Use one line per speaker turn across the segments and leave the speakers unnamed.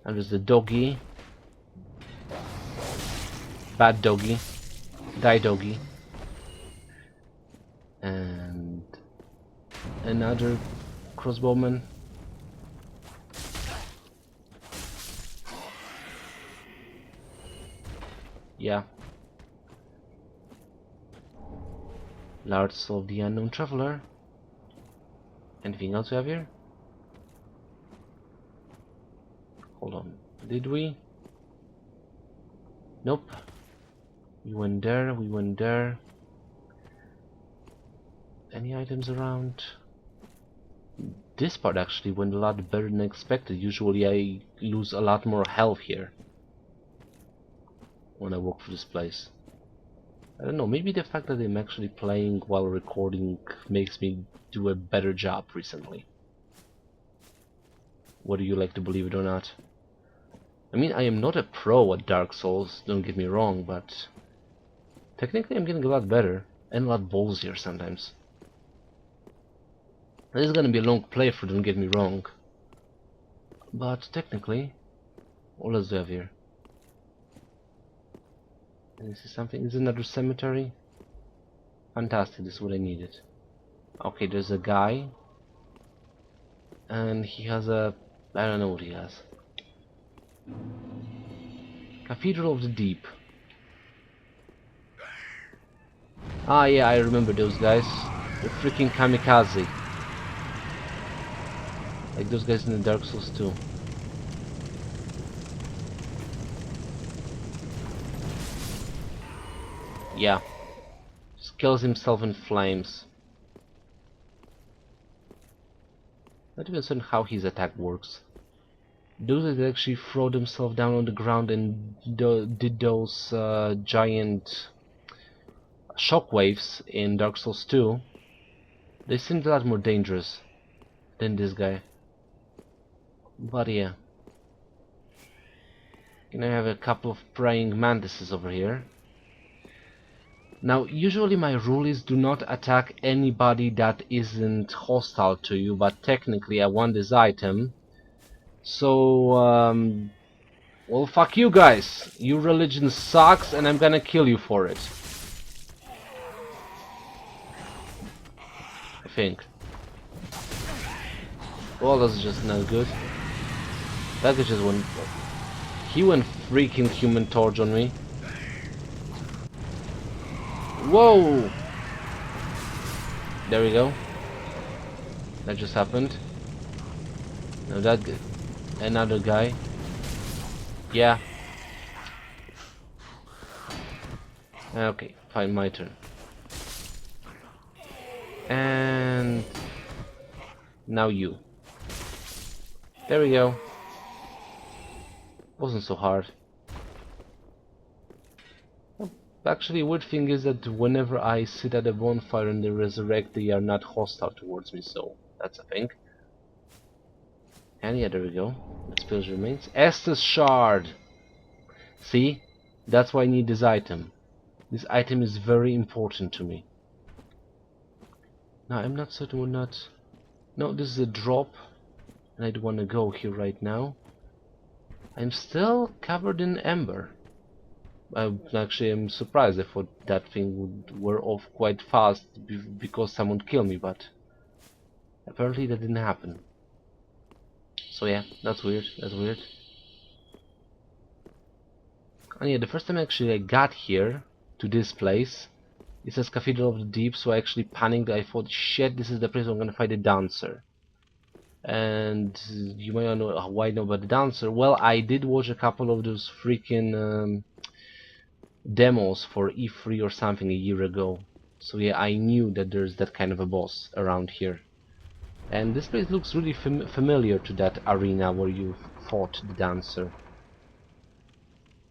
And there's the doggy. Bad doggy. Die doggy. And another crossbowman. Yeah. Large soul of the unknown traveler. Anything else we have here? Hold on. Did we? Nope. We went there, we went there. Any items around? This part actually went a lot better than expected. Usually I lose a lot more health here when I walk through this place. I don't know, maybe the fact that I'm actually playing while recording makes me do a better job recently. Whether you like to believe it or not. I mean, I am not a pro at Dark Souls, don't get me wrong, but technically I'm getting a lot better and a lot ballsier sometimes. This is gonna be a long playthrough, don't get me wrong. But technically, what else do I have here? Is this something? Is it another cemetery? Fantastic, this is what I needed. Okay, there's a guy. And he has a... I don't know what he has. Cathedral of the Deep. Ah yeah, I remember those guys. They're freaking kamikaze. Like those guys in the Dark Souls 2. Yeah. Just kills himself in flames. Not even certain how his attack works. Those that actually throw themselves down on the ground and did those giant shockwaves in Dark Souls 2, they seemed a lot more dangerous than this guy. But yeah. And I have a couple of praying mantises over here. Now, usually my rule is do not attack anybody that isn't hostile to you, but technically I want this item. So, well, fuck you guys. Your religion sucks and I'm gonna kill you for it. I think. Well, that's just not good. That guy just went... He went freaking Human Torch on me. Whoa! There we go. That just happened. Now that... Another guy. Yeah. Okay, fine, my turn. And... Now you. There we go. Wasn't so hard. Actually, weird thing is that whenever I sit at a bonfire and they resurrect, they are not hostile towards me, so that's a thing. And yeah, there we go. Let's pillage remains. Estus Shard! See? That's why I need this item. This item is very important to me. Now, I'm not certain we're not... No, this is a drop. And I don't want to go here right now. I'm still covered in ember. Actually, I'm surprised. I thought that thing would wear off quite fast because someone killed me, but apparently that didn't happen. So yeah, that's weird. That's weird. And yeah, the first time actually I got here to this place, it says Cathedral of the Deep, so I actually panicked. I thought, shit, this is the place I'm gonna fight the dancer. And you might know why I know about the dancer. Well, I did watch a couple of those freaking demos for E3 or something a year ago. So yeah, I knew that there's that kind of a boss around here. And this place looks really familiar to that arena where you fought the dancer.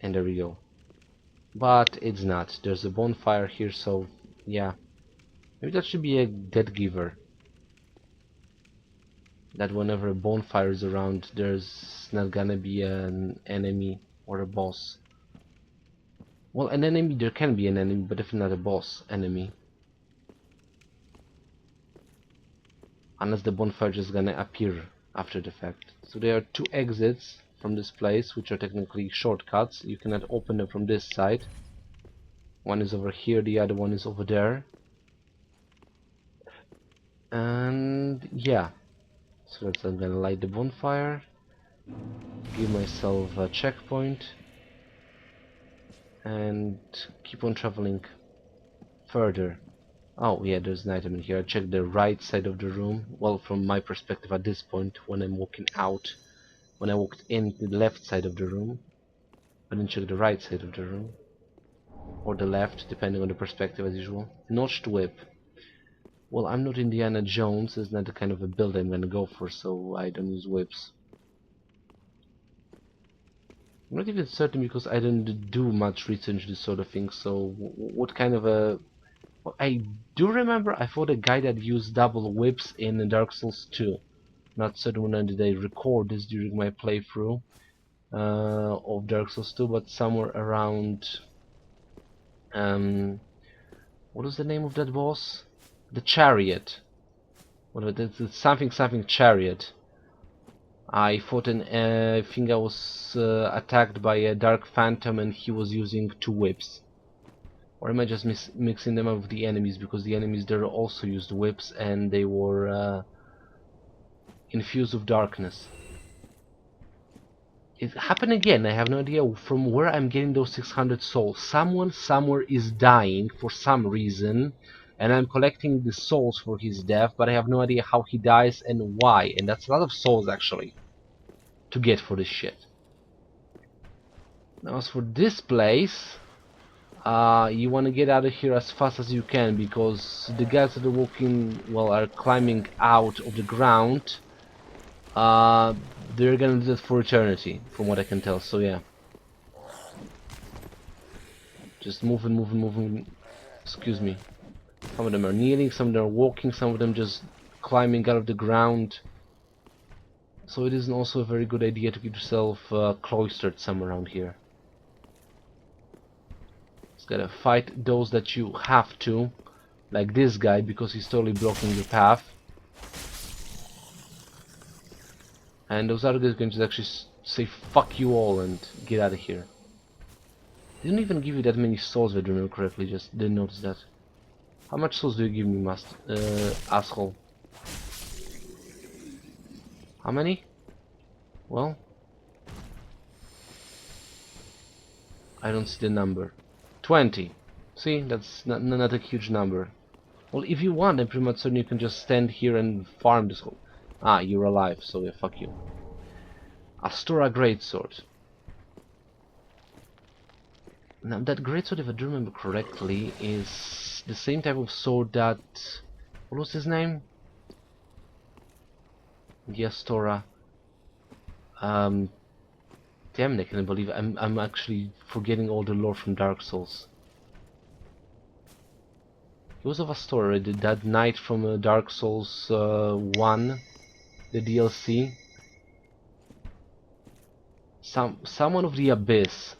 And there we go. But it's not. There's a bonfire here, so yeah. Maybe that should be a dead giver. That whenever a bonfire is around, there's not gonna be an enemy or a boss. Well, an enemy, there can be an enemy, but if not a boss enemy. Unless the bonfire is gonna appear after the fact. So there are two exits from this place, which are technically shortcuts. You cannot open them from this side. One is over here, the other one is over there. And yeah, so I'm gonna light the bonfire, give myself a checkpoint, and keep on traveling further. Oh yeah, there's an item in here. I checked the right side of the room. Well, from my perspective at this point, when I'm walking out. When I walked in the left side of the room, I didn't check the right side of the room. Or the left, depending on the perspective as usual. Notched whip. Well, I'm not Indiana Jones. It's not the kind of a build I'm gonna go for, so I don't use whips. I'm not even certain because I didn't do much research into this sort of thing, so what kind of a... Well, I do remember I fought a guy that used double whips in Dark Souls 2. Not certain when did I record this during my playthrough of Dark Souls 2, but somewhere around... what was the name of that boss? The Chariot. What it's something Chariot. I fought an I think I was attacked by a Dark Phantom and he was using two whips. Or am I just mixing them up with the enemies, because the enemies there also used whips and they were infused with darkness. It happened again. I have no idea from where I'm getting those 600 souls. Someone somewhere is dying for some reason, and I'm collecting the souls for his death, but I have no idea how he dies and why. And that's a lot of souls actually to get for this shit. Now as for this place, you want to get out of here as fast as you can, because the guys that are walking, well, are climbing out of the ground. They're gonna do that for eternity, from what I can tell, so yeah. Just moving. Excuse me. Some of them are kneeling, some of them are walking, some of them just climbing out of the ground. So it isn't also a very good idea to keep yourself cloistered somewhere around here. Just gotta fight those that you have to, like this guy, because he's totally blocking your path. And those other guys can just actually say fuck you all and get out of here. They didn't even give you that many souls, if I remember correctly, just didn't notice that. How much souls do you give me, asshole? How many? Well, I don't see the number. 20. See, that's not a huge number. Well, if you want, I'm pretty much certain you can just stand here and farm this whole... Ah, you're alive, so yeah, fuck you. Astora Greatsword. Now, that Greatsword, if I do remember correctly, is the same type of sword that... What was his name? The Astora. Damn it, I can't believe it. I'm actually forgetting all the lore from Dark Souls. He was of Astora, that knight from Dark Souls 1, the DLC. Someone of the Abyss.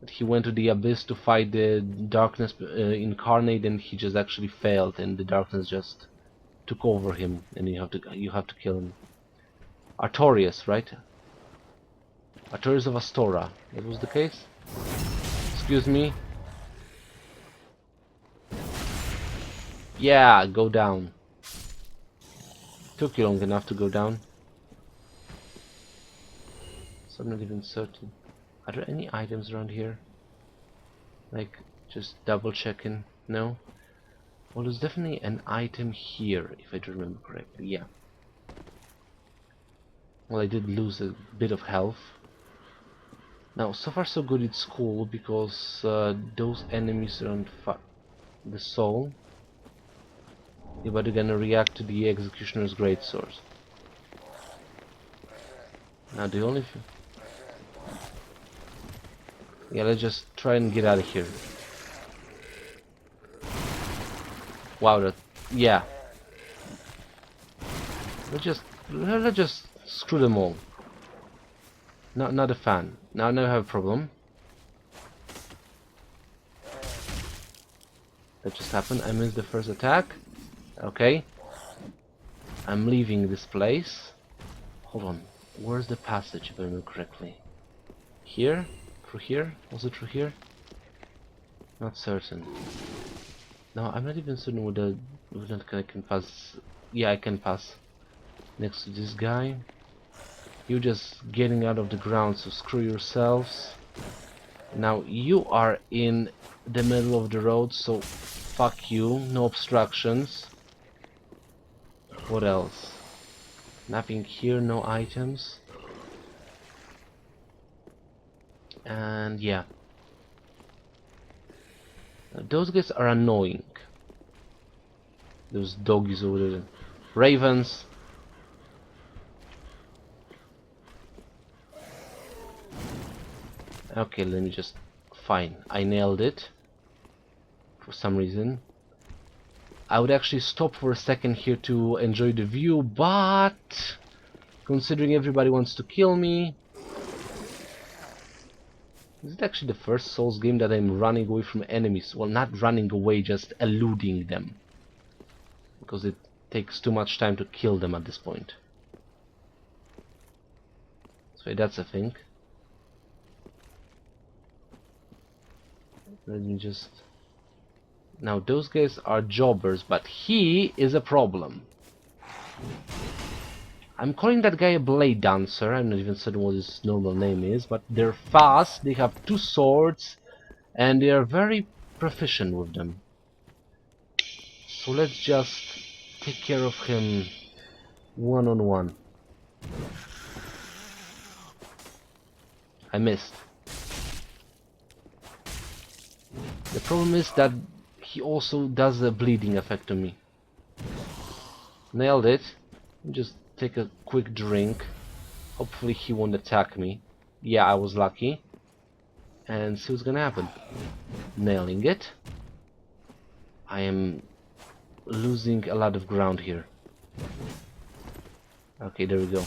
He went to the Abyss to fight the darkness incarnate, and he just actually failed, and the darkness just took over him, and you have to kill him. Artorias, right? Artorias of Astora. That was the case? Excuse me. Yeah, go down. Took you long enough to go down. So I'm not even certain. Are there any items around here? Like, just double checking. No? Well, there's definitely an item here, if I do remember correctly. Yeah. Well, I did lose a bit of health. Now, so far so good, it's cool, because those enemies around the soul, they're gonna react to the Executioner's Greatsword. Now, the only... Yeah, let's just try and get out of here. Wow, that... Yeah. Let's just screw them all. Not a fan. Now I have a problem. That just happened. I missed the first attack. Okay. I'm leaving this place. Hold on. Where's the passage, if I remember correctly? Here? Through here? Was it through here? Not certain. No, I'm not even certain whether I can pass. Yeah, I can pass next to this guy. You just getting out of the ground, so screw yourselves. Now you are in the middle of the road, so fuck you. No obstructions. What else? Nothing here, no items. And yeah. Those guys are annoying. Those doggies over there. Ravens. Okay, let me just... Fine, I nailed it. For some reason. I would actually stop for a second here to enjoy the view, but... Considering everybody wants to kill me... Is it actually the first Souls game that I'm running away from enemies? Well, not running away, just eluding them. Because it takes too much time to kill them at this point. So that's a thing. Let me just... Now those guys are jobbers, but he is a problem. I'm calling that guy a blade dancer. I'm not even certain what his normal name is, but they're fast, they have 2 swords, and they are very proficient with them. So let's just take care of him one-on-one. I missed. The problem is that he also does a bleeding effect on me. Nailed it. Just take a quick drink. Hopefully he won't attack me. Yeah, I was lucky. And see what's gonna happen. Nailing it. I am losing a lot of ground here. Okay, there we go.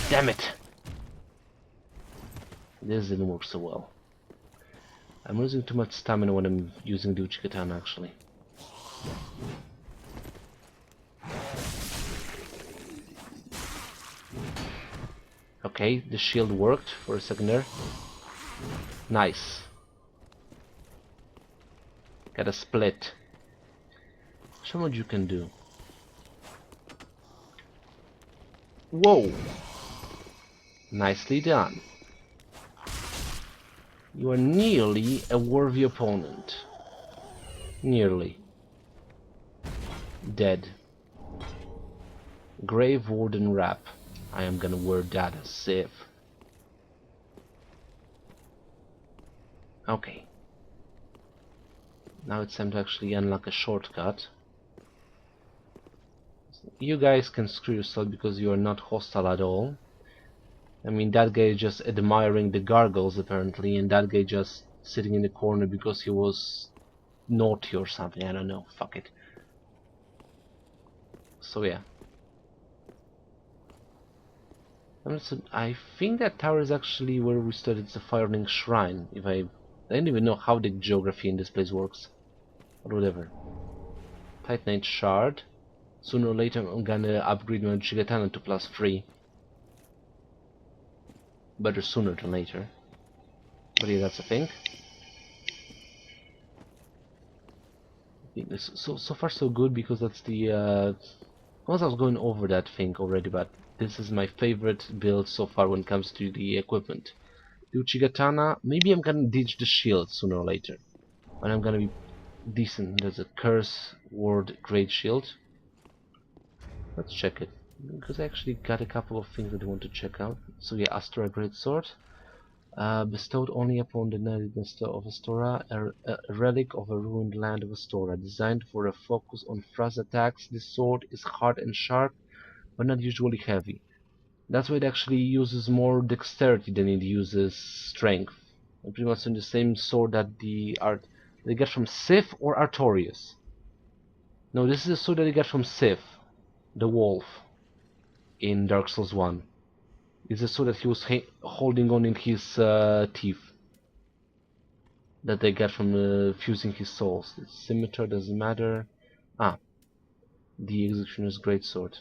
Damn it! This didn't work so well. I'm losing too much stamina when I'm using the Uchigatana, actually. Okay, the shield worked for a second there. Nice. Got a split. Show me what you can do. Whoa! Nicely done. You are nearly a worthy opponent. Nearly. Dead. Grave Warden wrap. I am gonna wear that as safe. Okay. Now it's time to actually unlock a shortcut. You guys can screw yourself because you are not hostile at all. I mean, that guy is just admiring the gargoyles apparently, and that guy just sitting in the corner because he was naughty or something. I don't know. Fuck it. So yeah. I think that tower is actually where we started the Firelink Shrine. I don't even know how the geography in this place works. But whatever. Titanite Shard. Sooner or later I'm gonna upgrade my Uchigatana to +3. Better sooner than later. But yeah, that's a thing. So far so good, because that's the once I was going over that thing already, but this is my favorite build so far when it comes to the equipment. The Uchigatana, maybe I'm gonna ditch the shield sooner or later. When I'm gonna be decent. There's a Curse Ward Great Shield. Let's check it, because I actually got a couple of things that I want to check out. So yeah, Astora Great Sword. Bestowed only upon the knight of Astora, a relic of a ruined land of Astora. Designed for a focus on thrust attacks, this sword is hard and sharp, but not usually heavy. That's why it actually uses more dexterity than it uses strength. And pretty much in the same sword that they get from Sif or Artorias. No, this is a sword that they get from Sif, the wolf, in Dark Souls 1. It's a sword that he was holding on in his teeth, that they get from fusing his souls. The scimitar doesn't matter. Ah, The Executioner's Greatsword.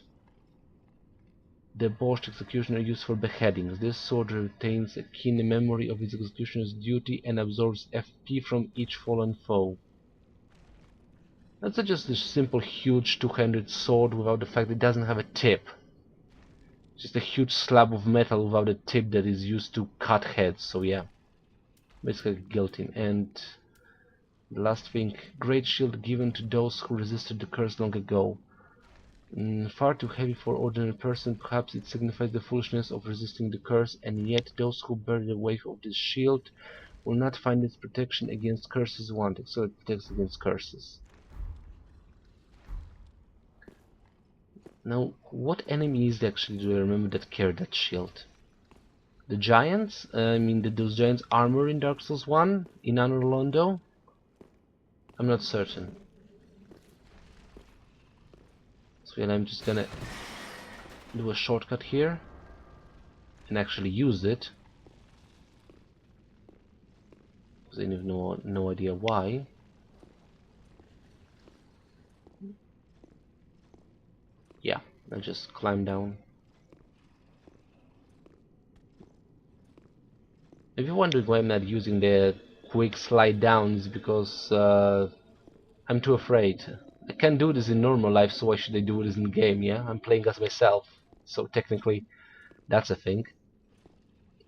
The debauched executioner used for beheadings. This sword retains a keen memory of its executioner's duty and absorbs FP from each fallen foe. That's just a simple, huge two-handed sword without the fact it doesn't have a tip. Just a huge slab of metal without a tip that is used to cut heads. So yeah, basically guillotine. And the last thing, great shield given to those who resisted the curse long ago. Far too heavy for ordinary person, perhaps it signifies the foolishness of resisting the curse, and yet those who bear the weight of this shield will not find its protection against curses wanting, so it protects against curses. Now, what enemies actually do I remember that carry that shield? The giants? I mean, did those giants armor in Dark Souls 1? In Anor Londo? I'm not certain. So yeah, I'm just gonna do a shortcut here and actually use it. Because I have no idea why. Yeah, I'll just climb down. If you're wondering why I'm not using the quick slide down, it's because I'm too afraid. I can't do this in normal life, so why should I do this in game, yeah? I'm playing as myself, so technically that's a thing.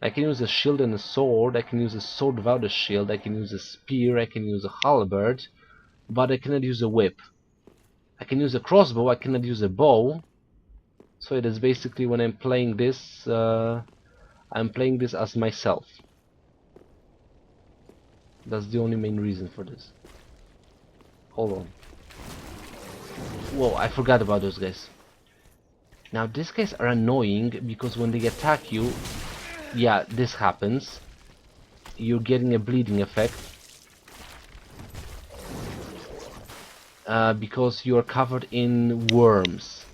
I can use a shield and a sword, I can use a sword without a shield, I can use a spear, I can use a halberd, but I cannot use a whip. I can use a crossbow, I cannot use a bow. So it is basically when I'm playing this as myself. That's the only main reason for this. Hold on. Whoa, I forgot about those guys. Now these guys are annoying because when they attack you, yeah, this happens. You're getting a bleeding effect. Because you're covered in worms.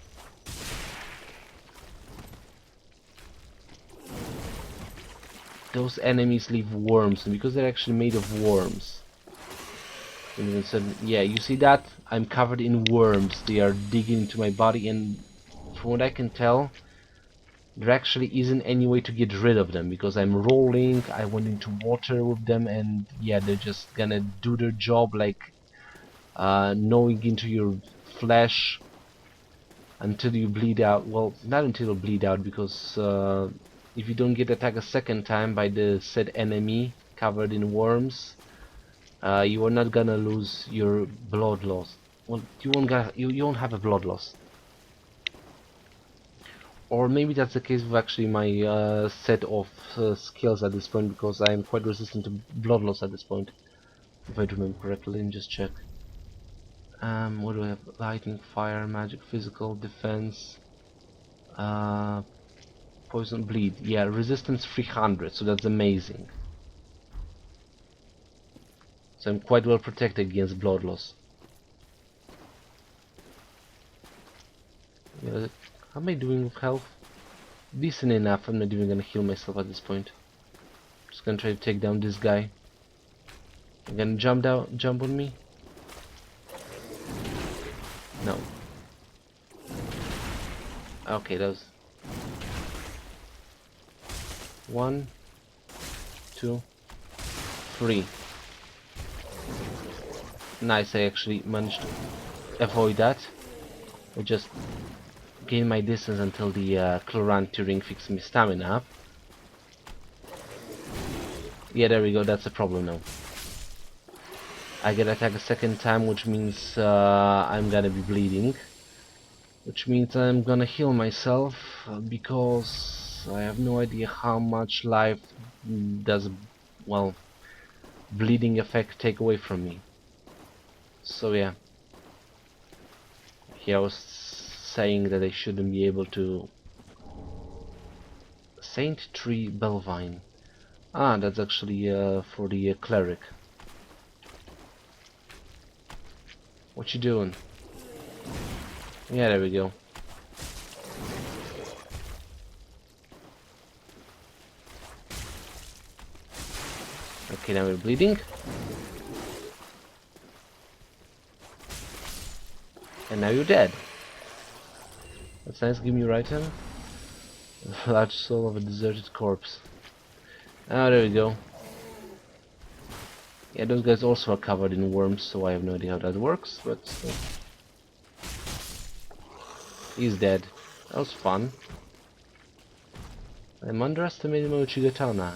Those enemies leave worms, and because they're actually made of worms. Yeah, you see that? I'm covered in worms. They are digging into my body, and from what I can tell, there actually isn't any way to get rid of them, because I'm rolling, I went into water with them, and yeah, they're just gonna do their job, like gnawing into your flesh until you bleed out. Well, not until you bleed out, because if you don't get attacked a second time by the said enemy covered in worms, you are not gonna lose your blood loss. Well, you won't have a blood loss. Or maybe that's the case with actually my set of skills at this point, because I am quite resistant to blood loss at this point, if I remember correctly. Let me just check. What do I have? Lightning, fire, magic, physical, defense, poison, bleed. Yeah, resistance 300, so that's amazing. So I'm quite well protected against blood loss. Yeah, how am I doing with health? Decent enough. I'm not even gonna heal myself at this point. Just gonna try to take down this guy. I'm gonna jump on me. No. Okay, that was 1, 2, 3. Nice, I actually managed to avoid that. I just gain my distance until the Chloranthy ring fixes me stamina up. Yeah, there we go, that's the problem now. I get attacked a second time, which means I'm gonna be bleeding. Which means I'm gonna heal myself, because I have no idea how much life does, well, bleeding effect take away from me. So yeah. Here I was saying that I shouldn't be able to... Saint Tree Belvine. Ah, that's actually for the cleric. What you doing? Yeah, there we go. Okay, now we're bleeding. And now you're dead. That's nice, give me your item. A large soul of a deserted corpse. Ah, there we go. Yeah, those guys also are covered in worms, so I have no idea how that works, but still. He's dead. That was fun. I'm underestimating my Uchigatana.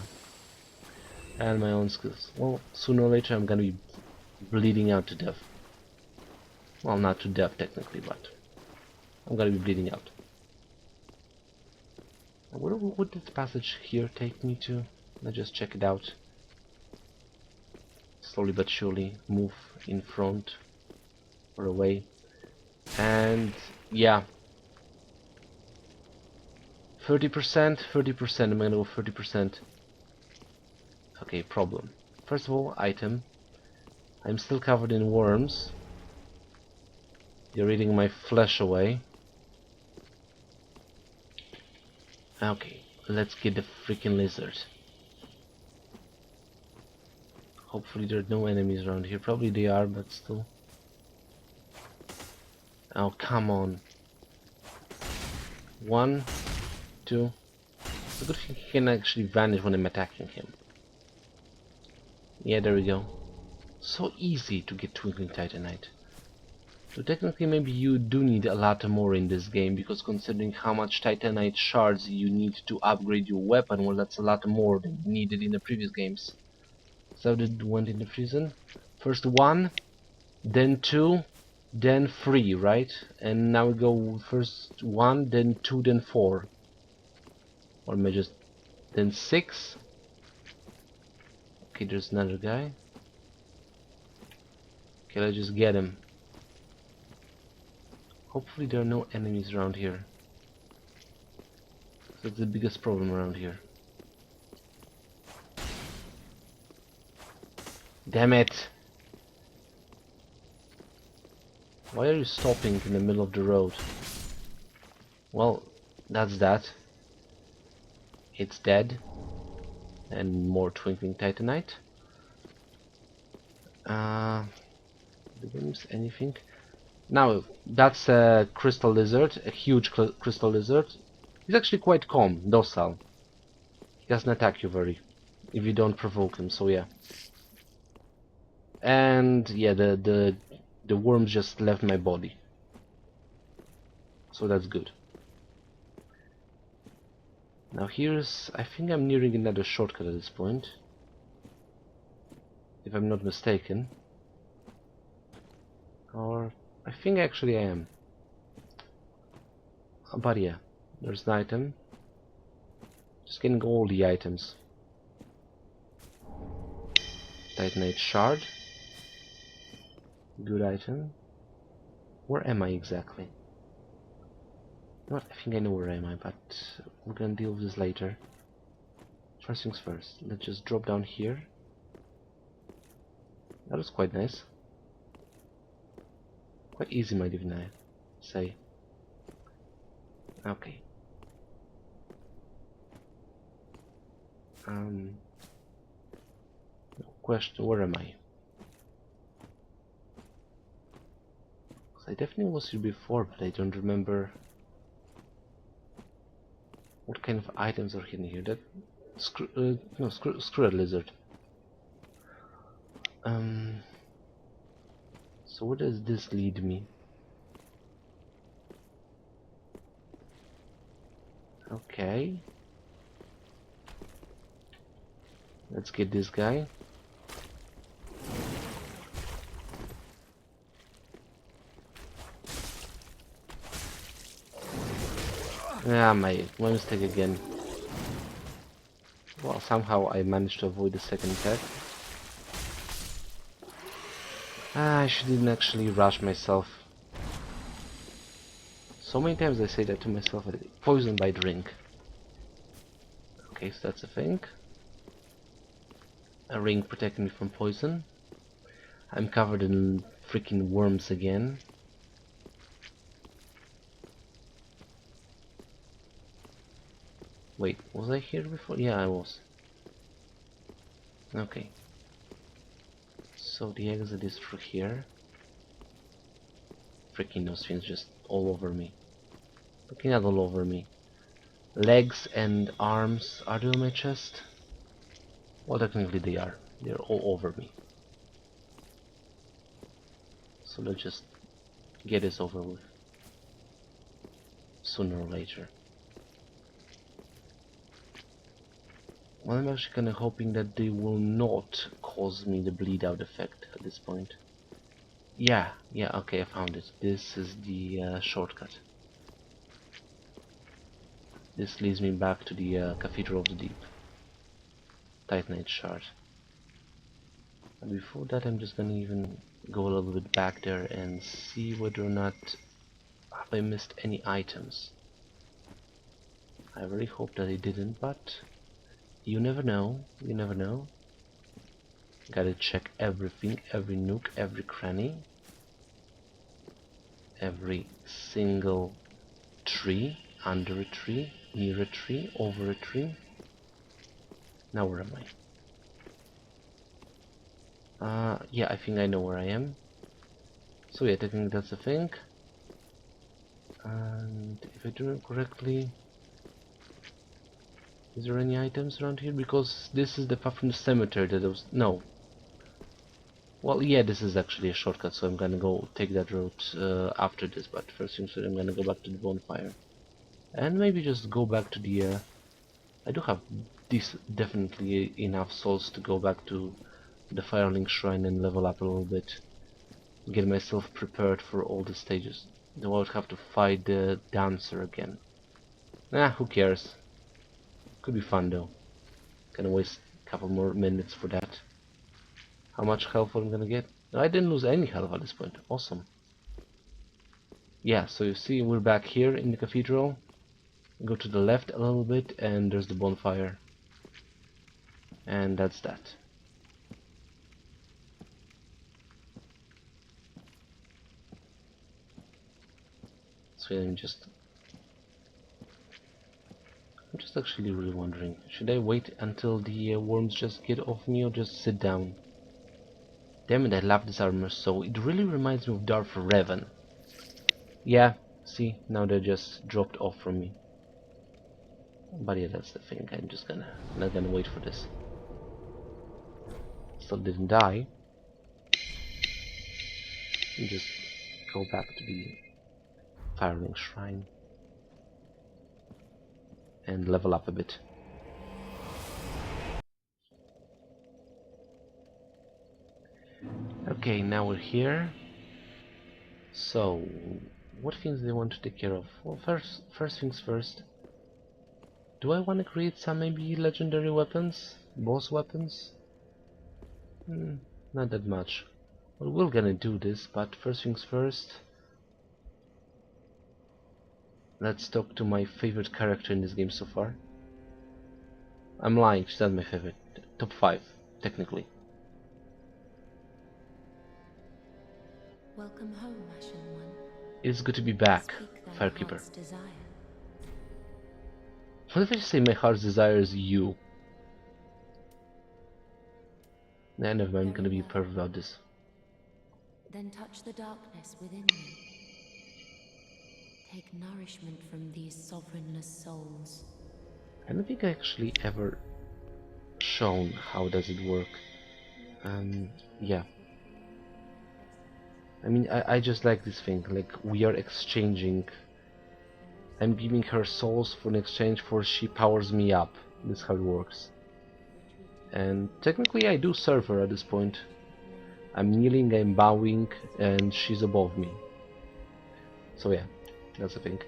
And my own skills. Well, sooner or later I'm gonna be bleeding out to death. Well, not to death technically, but I'm gonna be bleeding out. Where would this passage here take me to? Let's just check it out. Slowly but surely move in front or away. And yeah, 30%, 30%, I'm gonna go 30%. Okay, problem. First of all, item. I'm still covered in worms. You're eating my flesh away. Okay, let's get the freaking lizard. Hopefully there are no enemies around here. Probably they are, but still. Oh, come on. 1, 2. It's a good thing he can actually vanish when I'm attacking him. Yeah, there we go. So easy to get Twinkling Titanite. So technically maybe you do need a lot more in this game, because considering how much Titanite shards you need to upgrade your weapon, well, that's a lot more than needed in the previous games. So did went in the prison. First 1, then 2, then 3, right? And now we go first 1, then 2, then 4. Or maybe just then 6. Okay, there's another guy. Okay, let's just get him. Hopefully there are no enemies around here. That's the biggest problem around here. Damn it! Why are you stopping in the middle of the road? Well, that's that. It's dead. And more Twinkling Titanite. Did I miss anything? Now, that's a crystal lizard, a huge crystal lizard. He's actually quite calm, docile. He doesn't attack you if you don't provoke him, so yeah. And yeah, the worms just left my body. So that's good. Now I think I'm nearing another shortcut at this point. If I'm not mistaken. Or, I think actually I am. But yeah, there's an item. Just getting all the items. Titanite shard. Good item. Where am I exactly? I think I know where am I, but we're gonna deal with this later. First things first, let's just drop down here. That was quite nice. Quite easy, might even I say. Okay. Question, where am I? I definitely was here before, but I don't remember what kind of items are hidden here. That screw that lizard. So where does this lead me? Okay. Let's get this guy. Ah, my mistake again. Well, somehow I managed to avoid the second attack. I shouldn't actually rush myself. So many times I say that to myself. Poison by drink. Okay, so that's a thing. A ring protecting me from poison. I'm covered in freaking worms again. Wait, was I here before? Yeah, I was. Okay. So the exit is through here. Freaking those things just all over me. Sticking out all over me. Legs and arms, are they on my chest? Well, technically they are. They're all over me. So let's just get this over with. Sooner or later. Well, I'm actually kinda hoping that they will not cause me the bleed out effect at this point. Yeah, okay, I found it. This is the shortcut. This leads me back to the Cathedral of the Deep. Titanite shard. And before that, I'm just gonna even go a little bit back there and see whether or not have I missed any items. I really hope that I didn't, but you never know, you never know. Gotta check everything, every nook, every cranny, every single tree, under a tree, near a tree, over a tree. Now where am I? Yeah, I think I know where I am. So yeah, technically that's the thing. And if I do it correctly, is there any items around here? Because this is the path from the cemetery that was... No. Well, yeah, this is actually a shortcut, so I'm gonna go take that route after this, but first things first, I'm gonna go back to the bonfire. And maybe just go back to the... I do have definitely enough souls to go back to the Firelink Shrine and level up a little bit. Get myself prepared for all the stages. Though I would have to fight the dancer again. Nah, who cares? Could be fun though. Gonna waste a couple more minutes for that. How much health am I gonna get? I didn't lose any health at this point. Awesome. Yeah, so you see we're back here in the cathedral. Go to the left a little bit and there's the bonfire. And that's that. So I'm just actually really wondering, should I wait until the worms just get off me or just sit down? Damn it, I love this armor so. It really reminds me of Darth Revan. Yeah, see, now they just dropped off from me. But yeah, that's the thing, I'm just not gonna wait for this. Still didn't die. And just go back to the Firelink Shrine. And level up a bit. Okay, now we're here. So, what things do I want to take care of? Well, first things first. Do I want to create some maybe legendary weapons? Boss weapons? Not that much. Well, we're gonna do this, but first things first. Let's talk to my favorite character in this game so far. I'm lying, she's not my favorite. Top 5, technically.
Welcome home, Ashen One.
It's good to be back, Firekeeper. What if I just say my heart's desire is you? Nah, never mind, I'm gonna be perfect about this.
Then touch the darkness within me. Take nourishment from these sovereignless souls.
I don't think I actually ever shown how does it work. Yeah. I mean, I just like this thing, like we are exchanging. I'm giving her souls for an exchange for she powers me up. This is how it works. And technically I do serve her at this point. I'm kneeling, I'm bowing, and she's above me. So yeah, that's the thing.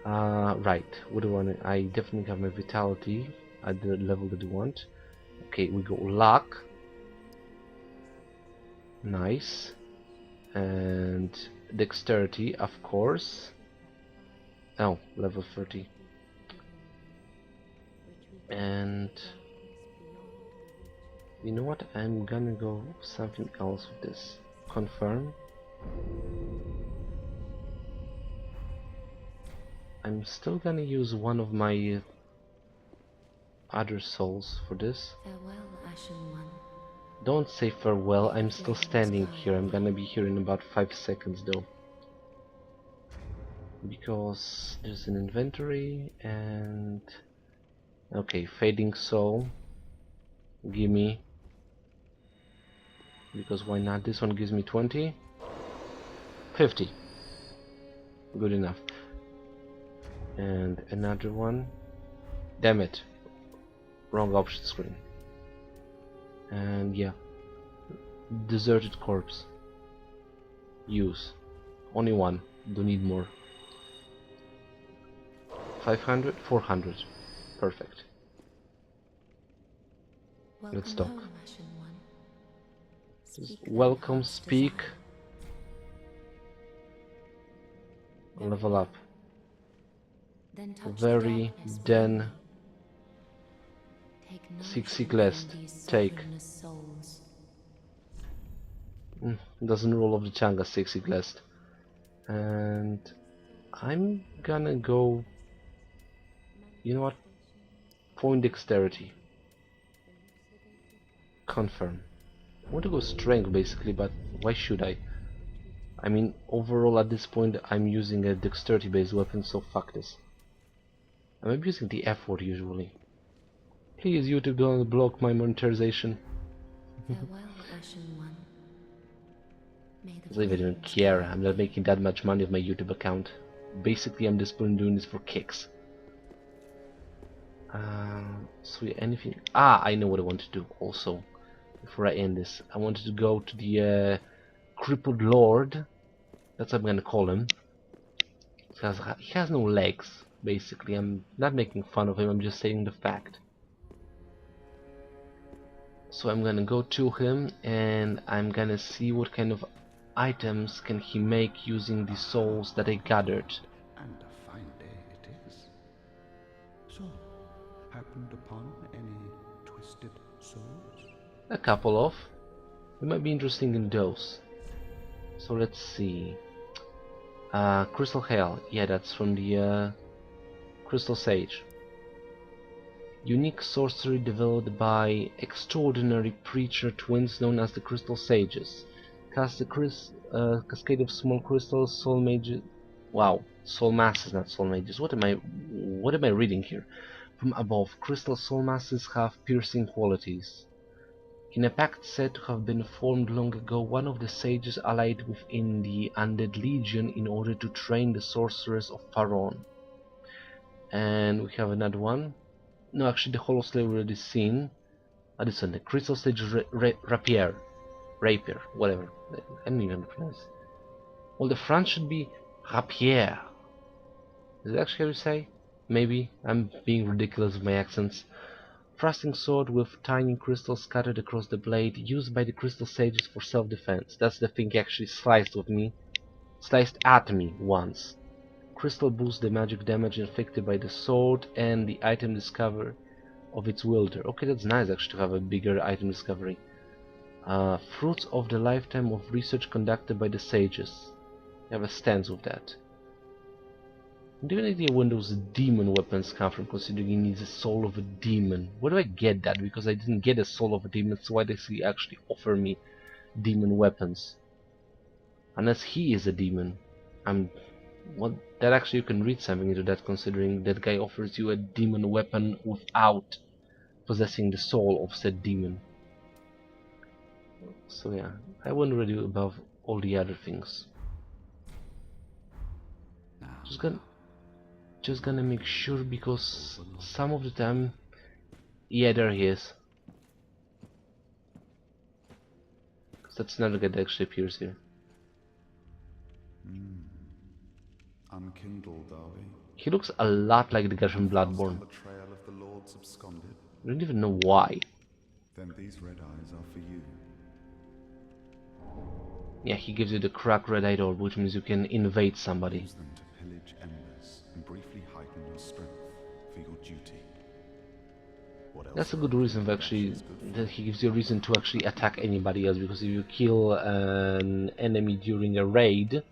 Right, what do I want? I definitely have my vitality at the level that I want. Okay, we go luck. Nice. And dexterity, of course. Oh, level 30. And you know what? I'm gonna go something else with this. Confirm. I'm still gonna use one of my other souls for this.
Farewell, Ashen One.
Don't say farewell, I'm still standing here. I'm gonna be here in about 5 seconds though. because there's an inventory and okay, fading soul. Gimme, because why not? This one gives me 20, 50. Good enough. And another one. Damn it. Wrong option screen. And yeah. Deserted corpse. Use. Only one. Don't need more. 500, 400. Perfect. Let's talk.
Home, Ashen One. Speak
Welcome, speak. Level up.
Then touch
Very,
the
then
Take
seek list. Take.
souls.
Doesn't roll off the tongue as 6 list. And I'm gonna go, you know what, point dexterity, confirm. I want to go strength basically, but why should I? I mean, overall at this point I'm using a dexterity based weapon, so fuck this. I'm abusing the F word usually. Please YouTube, don't block my monetization.
Farewell, Ashen One. May the
I don't even care, I'm not making that much money with my YouTube account. Basically I'm just doing this for kicks. So yeah, anything. I know what I want to do also. Before I end this, I wanted to go to the crippled lord. That's what I'm gonna call him. He has no legs. Basically, I'm not making fun of him. I'm just saying the fact. So I'm gonna go to him and I'm gonna see what kind of items can he make using the souls that I gathered.
And a fine day it is. So, happened upon any twisted souls?
A couple of. We might be interesting in those. So let's see. Crystal Hail. Yeah, that's from the Crystal Sage. Unique sorcery developed by extraordinary preacher twins known as the Crystal Sages. Cast a cascade of small crystals, soul mages. Wow, soul masses, not soul mages. What am I reading here? From above, crystal soul masses have piercing qualities. In a pact said to have been formed long ago, one of the sages allied within the Undead Legion in order to train the sorcerers of Faron. And we have another one. No, actually the Hollow Slave we already seen. This one, the Crystal Sage Rapier, whatever. I don't even pronounce it. Well, the front should be Rapier. Is it actually how you say? Maybe. I'm being ridiculous with my accents. Thrusting sword with tiny crystals scattered across the blade, used by the Crystal Sages for self-defense. That's the thing actually sliced at me once. Crystal boosts the magic damage inflicted by the sword and the item discovery of its wielder. Okay, that's nice actually to have a bigger item discovery. Fruits of the lifetime of research conducted by the sages. You have a stance with that. Do you have any idea when those demon weapons come from, considering he needs a soul of a demon? Where do I get that? Because I didn't get a soul of a demon, so why does he actually offer me demon weapons? Unless he is a demon. That actually you can read something into that, considering that guy offers you a demon weapon without possessing the soul of said demon. So yeah, I won't really above all the other things. Just gonna make sure, because some of the time, yeah, there he is. That's another guy that actually appears here.
Unkindled, are we?
He looks a lot like the guy from Bloodborne.
The trail of the Lords absconded.
I don't even know why.
Then these red eyes are for you.
Yeah, he gives you the cracked red eye orb, which means you can invade somebody.
Use them to pillage embers and briefly heighten your strength for your duty.
That's a good reason actually, that he gives you a reason to actually attack anybody else, because if you kill an enemy during a raid,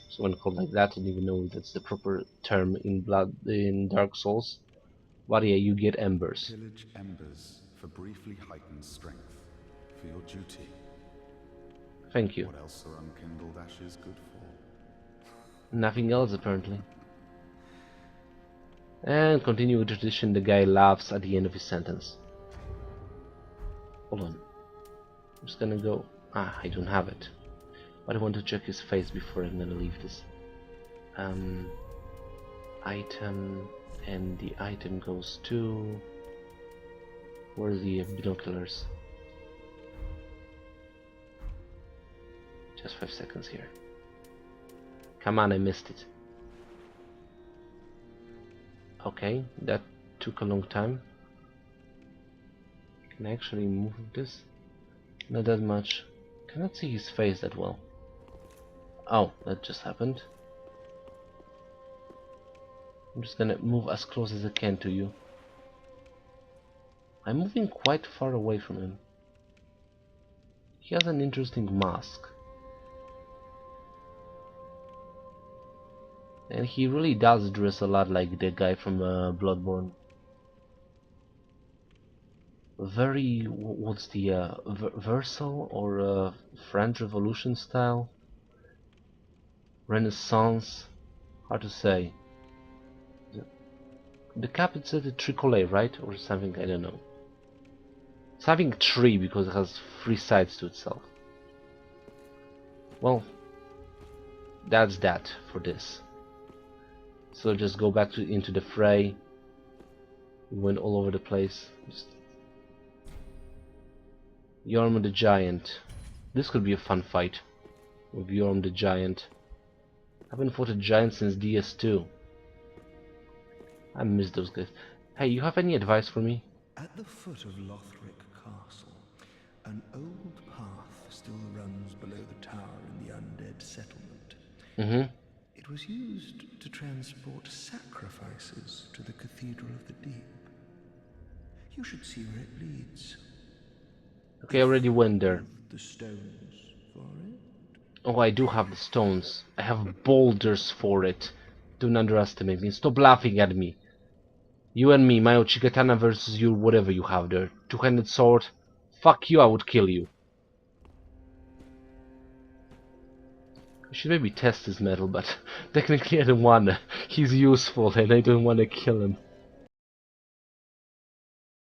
someone called like that, I don't even know if that's the proper term in Dark Souls, but yeah, you get embers.
Pillage embers for briefly heightened strength for your duty.
Thank you.
What else are unkindled ashes good for?
Nothing else apparently. And continue with tradition, the guy laughs at the end of his sentence. Hold on. I'm just gonna go... Ah, I don't have it. But I want to check his face before I'm gonna leave this. Item... And the item goes to... Where are the binoculars? Just 5 seconds here. Come on, I missed it. Okay, that took a long time. Can I actually move this? Not that much. Cannot see his face that well. Oh, that just happened. I'm just gonna move as close as I can to you. I'm moving quite far away from him. He has an interesting mask. And he really does dress a lot like the guy from Bloodborne. Very, what's the Versal or French Revolution style? Renaissance? Hard to say. The cap is at a tricolore, right? Or something, I don't know. Something 3 because it has 3 sides to itself. Well, that's that for this. So just go back into the fray. We went all over the place. Yorm the Giant. This could be a fun fight with Yorm the Giant. I haven't fought a giant since DS2. I miss those guys. Hey, you have any advice for me?
At the foot of Lothric Castle, an old path still runs below the tower in the undead settlement. It was used to transport sacrifices to the Cathedral of the Deep. You should see where it leads.
Okay, I already went there.
The stones for it?
Oh, I do have the stones. I have boulders for it. Don't underestimate me. Stop laughing at me. You and me, my Uchigatana versus you, whatever you have there. Two-handed sword. Fuck you, I would kill you. I should maybe test his metal, but technically I don't wanna. He's useful and I don't wanna kill him.